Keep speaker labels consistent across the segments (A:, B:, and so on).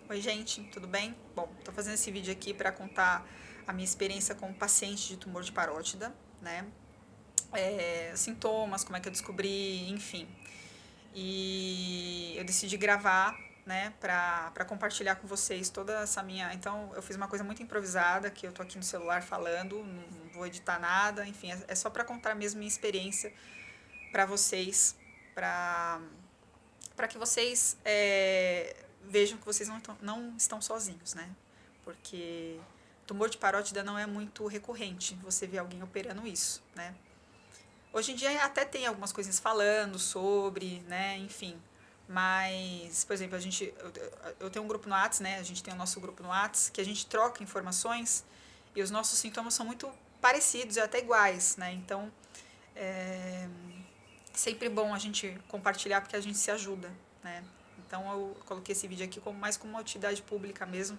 A: Oi, gente, tudo bem? Bom, tô fazendo esse vídeo aqui para contar a minha experiência como paciente de tumor de parótida, né? Sintomas, como é que eu descobri, enfim. E eu decidi gravar, né, para compartilhar com vocês toda essa minha. Então, eu fiz uma coisa muito improvisada, que eu tô aqui no celular falando, não vou editar nada, enfim, é só para contar mesmo minha experiência para vocês, para que vocês vejam que vocês não estão sozinhos, né? Porque tumor de parótida não é muito recorrente você vê alguém operando isso, né? Hoje em dia até tem algumas coisinhas falando sobre, né? Enfim. Mas, por exemplo, eu tenho um grupo no Whats, né? A gente tem o nosso grupo no Whats, que a gente troca informações e os nossos sintomas são muito parecidos e até iguais, né? Então, é sempre bom a gente compartilhar porque a gente se ajuda, né? Então eu coloquei esse vídeo aqui mais como uma utilidade pública mesmo,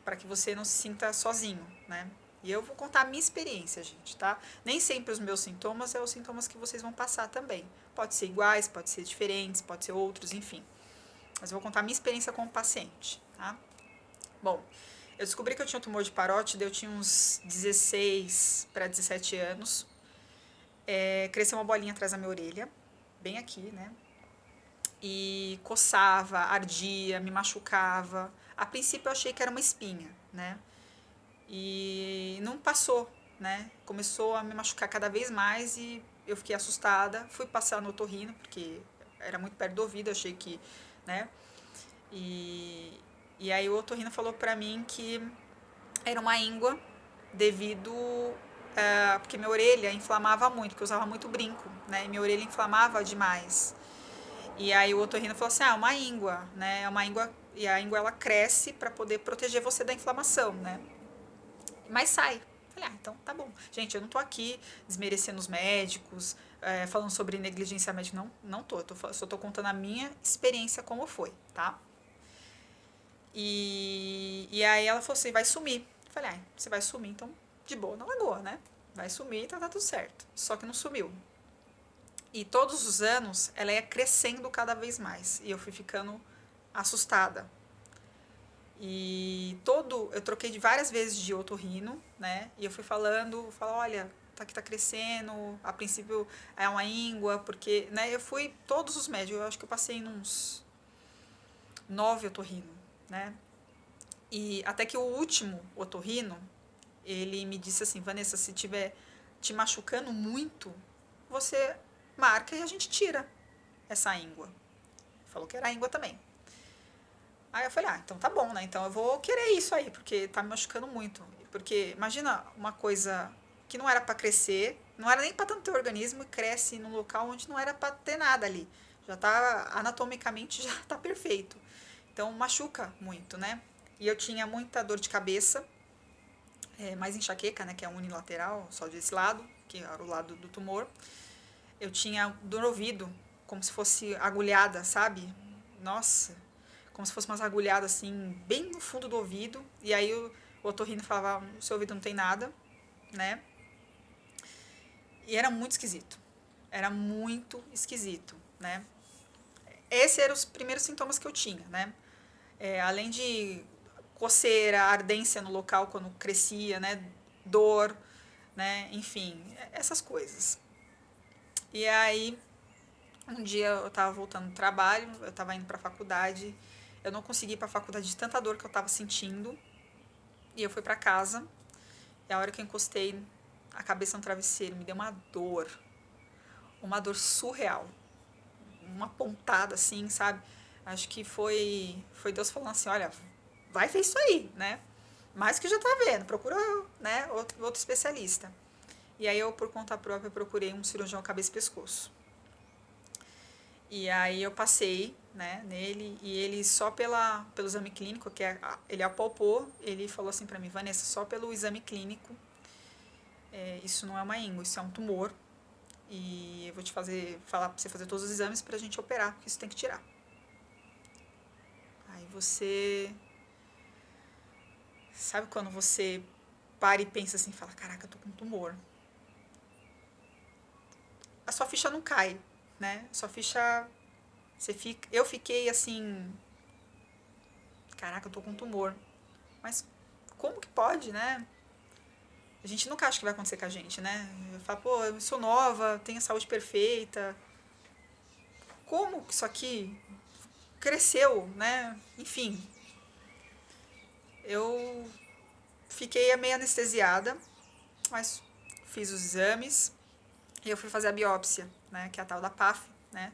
A: para que você não se sinta sozinho, né? E eu vou contar a minha experiência, gente, tá? Nem sempre os meus sintomas são os sintomas que vocês vão passar também. Pode ser iguais, pode ser diferentes, pode ser outros, enfim. Mas eu vou contar a minha experiência como paciente, tá? Bom, eu descobri que eu tinha um tumor de parótida, eu tinha uns 16 para 17 anos. Cresceu uma bolinha atrás da minha orelha, bem aqui, né? E coçava, ardia, me machucava. A princípio eu achei que era uma espinha, né? E não passou, né? Começou a me machucar cada vez mais e eu fiquei assustada. Fui passar no otorrino, porque era muito perto do ouvido, achei que, né? E, e aí o otorrino falou pra mim que era uma íngua devido porque minha orelha inflamava muito, porque eu usava muito brinco, né? E minha orelha inflamava demais. E aí o otorrino falou assim: "Ah, é uma íngua, né? É uma íngua e a íngua ela cresce para poder proteger você da inflamação, né? Mas sai". Falei: "Ah, então tá bom". Gente, eu não tô aqui desmerecendo os médicos, falando sobre negligência médica, não tô. Só tô contando a minha experiência como foi, tá? E aí ela falou assim: "Vai sumir". Falei: "Ah, você vai sumir, então de boa na lagoa, né? Vai sumir, então tá tudo certo". Só que não sumiu. E todos os anos ela ia crescendo cada vez mais. E eu fui ficando assustada. E eu troquei de várias vezes de otorrino, né? E eu fui olha, tá que tá crescendo, a princípio é uma íngua, porque, né, eu fui todos os médicos, eu acho que eu passei uns 9 otorrino, né? E até que o último otorrino, ele me disse assim: "Vanessa, se tiver te machucando muito, você marca e a gente tira essa íngua". Falou que era íngua também. Aí eu falei: "Ah, então tá bom, né? Então eu vou querer isso aí, porque tá me machucando muito". Porque imagina uma coisa que não era para crescer, não era nem para tanto teu organismo e cresce num local onde não era para ter nada ali. Já tá anatomicamente já tá perfeito. Então machuca muito, né? E eu tinha muita dor de cabeça, mais enxaqueca, né, que é unilateral, só desse lado, que era o lado do tumor. Eu tinha dor no ouvido, como se fosse agulhada, sabe? Nossa, como se fosse umas agulhadas assim, bem no fundo do ouvido. E aí o otorrino falava: "O seu ouvido não tem nada", né? E era muito esquisito. Era muito esquisito, né? Esses eram os primeiros sintomas que eu tinha, né? Além de coceira, ardência no local quando crescia, né? Dor, né? Enfim, essas coisas. E aí, um dia eu tava voltando do trabalho, eu tava indo pra faculdade, eu não consegui ir pra faculdade de tanta dor que eu tava sentindo, e eu fui pra casa, e a hora que eu encostei a cabeça no travesseiro, me deu uma dor surreal, uma pontada assim, sabe? Acho que foi Deus falando assim: "Olha, vai ver isso aí, né? Mais que já tá vendo, procura, né, outro especialista". E aí eu, por conta própria, procurei um cirurgião cabeça e pescoço. E aí eu passei, né, nele e ele só pelo exame clínico, ele apalpou, ele falou assim pra mim: "Vanessa, só pelo exame clínico, isso não é uma íngua, isso é um tumor e eu vou falar pra você fazer todos os exames pra gente operar, porque isso tem que tirar". Aí você sabe quando você para e pensa assim, fala: "Caraca, eu tô com um tumor". A sua ficha não cai, né? Você fica, eu fiquei assim, caraca, eu tô com tumor. Mas como que pode, né? A gente nunca acha que vai acontecer com a gente, né? Eu falo, pô, eu sou nova, tenho a saúde perfeita. Como que isso aqui cresceu, né? Enfim, eu fiquei meio anestesiada, mas fiz os exames e eu fui fazer a biópsia, né? Que é a tal da PAF, né?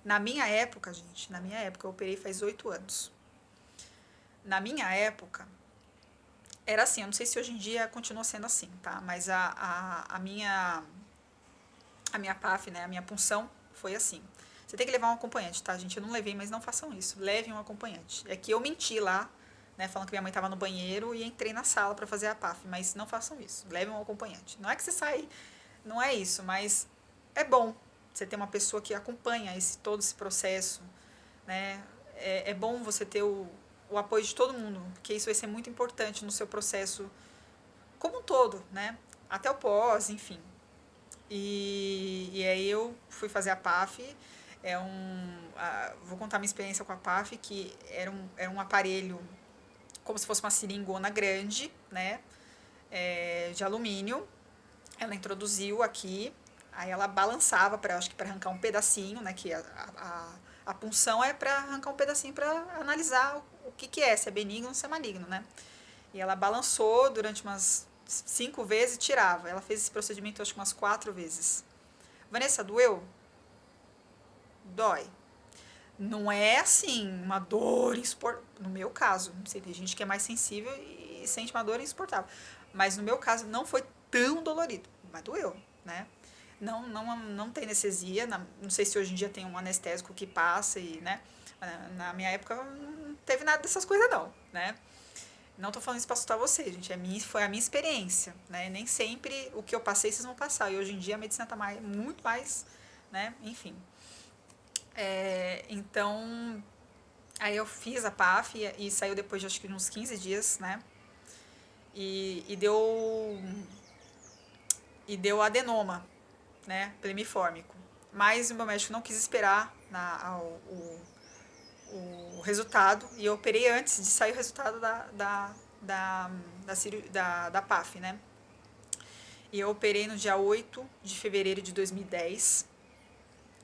A: Na minha época, gente, na minha época, eu operei faz 8 anos. Na minha época, era assim, eu não sei se hoje em dia continua sendo assim, tá? Mas a minha PAF, né? A minha punção foi assim. Você tem que levar um acompanhante, tá, gente? Eu não levei, mas não façam isso. Levem um acompanhante. É que eu menti lá, né? Falando que minha mãe estava no banheiro e entrei na sala para fazer a PAF, mas não façam isso. Levem um acompanhante. Não é que você sai, não é isso, mas é bom você ter uma pessoa que acompanha todo esse processo, né? É bom você ter o apoio de todo mundo, porque isso vai ser muito importante no seu processo como um todo, né? Até o pós, enfim. E aí eu fui fazer a PAF. Vou contar minha experiência com a PAF, que era um aparelho como se fosse uma seringona grande, né? De alumínio. Ela introduziu aqui, aí ela balançava acho que para arrancar um pedacinho, né? Que a punção é para arrancar um pedacinho para analisar o que é, se é benigno ou se é maligno, né? E ela balançou durante umas 5 vezes e tirava. Ela fez esse procedimento acho que umas 4 vezes. Vanessa, doeu? Dói. Não é assim, uma dor insuportável. No meu caso, não sei, tem gente que é mais sensível e sente uma dor insuportável. Mas no meu caso não foi tão dolorido, mas doeu, né? Não tem anestesia, não sei se hoje em dia tem um anestésico que passa e, né? Na minha época não teve nada dessas coisas não, né? Não tô falando isso pra assustar vocês, gente. Foi a minha experiência, né? Nem sempre o que eu passei vocês vão passar. E hoje em dia a medicina tá muito mais, né? Enfim. Então, aí eu fiz a PAF e saiu depois de acho que uns 15 dias, né? E deu adenoma, né? Plemiformico. Mas o meu médico não quis esperar o resultado e eu operei antes de sair o resultado da PAF, né? E eu operei no dia 8 de fevereiro de 2010,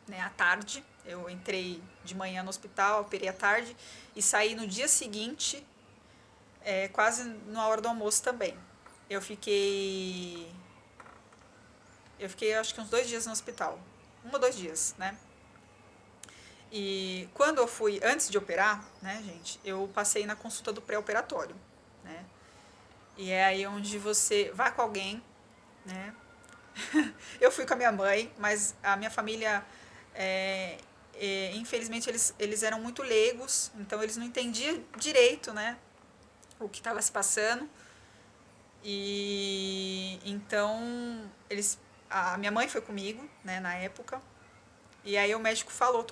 A: né, à tarde. Eu entrei de manhã no hospital, operei à tarde e saí no dia seguinte, quase na hora do almoço também. Eu fiquei, acho que uns 2 dias no hospital, 1 ou 2 dias, né? E quando eu fui, antes de operar, né, gente, eu passei na consulta do pré-operatório, né? E é aí onde você vai com alguém, né? Eu fui com a minha mãe, mas a minha família, infelizmente, eles eram muito leigos, então eles não entendiam direito, né, o que estava se passando. E então a minha mãe foi comigo, né, na época. E aí o médico falou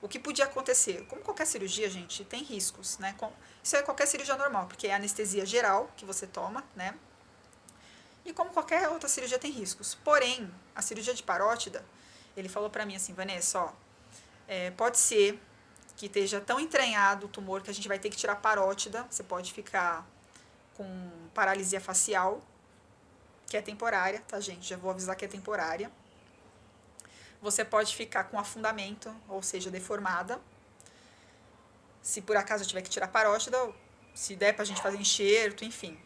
A: o que podia acontecer. Como qualquer cirurgia, gente, tem riscos, né? Isso é qualquer cirurgia normal, porque é anestesia geral que você toma, né? E como qualquer outra cirurgia tem riscos. Porém, a cirurgia de parótida, ele falou pra mim assim, Vanessa, ó, pode ser que esteja tão entranhado o tumor que a gente vai ter que tirar a parótida. Você pode ficar com paralisia facial, que é temporária, tá, gente? Já vou avisar que é temporária. Você pode ficar com afundamento, ou seja, deformada. Se por acaso eu tiver que tirar a parótida, se der pra gente fazer enxerto, enfim.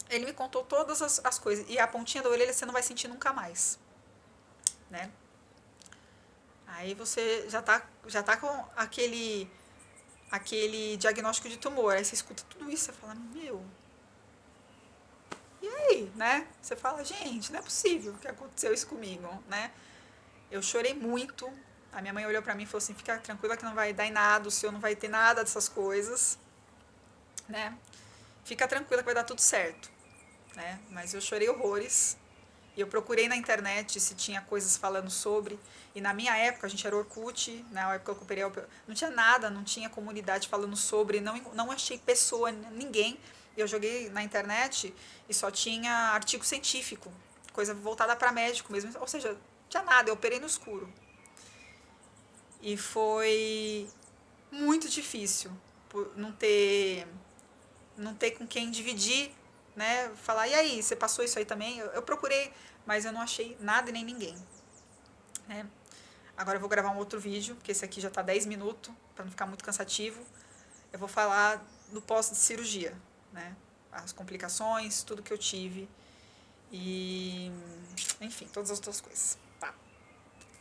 A: Ele me contou todas as coisas. E a pontinha da orelha você não vai sentir nunca mais, né? Aí você já tá com aquele diagnóstico de tumor. Aí você escuta tudo isso, você fala, meu, e aí, né? Você fala, gente, não é possível que aconteceu isso comigo, né? Eu chorei muito. A minha mãe olhou pra mim e falou assim, fica tranquila que não vai dar em nada, o senhor não vai ter nada dessas coisas, né? Fica tranquila que vai dar tudo certo, né? Mas eu chorei horrores. E eu procurei na internet se tinha coisas falando sobre. E na minminha época, a gente era Orkut, na época que eu operei, não tinha nada, não tinha comunidade falando sobre, não achei pessoa, ninguém. Eu joguei na internet e só tinha artigo científico, coisa voltada para médico mesmo. Ou seja, não tinha nada, eu operei no escuro. E foi muito difícil por não ter com quem dividir, né? Falar, e aí, você passou isso aí também? Eu procurei, mas eu não achei nada e nem ninguém, né? Agora eu vou gravar um outro vídeo, porque esse aqui já tá 10 minutos, para não ficar muito cansativo. Eu vou falar do pós-cirurgia, né? As complicações, tudo que eu tive e, enfim, todas as outras coisas.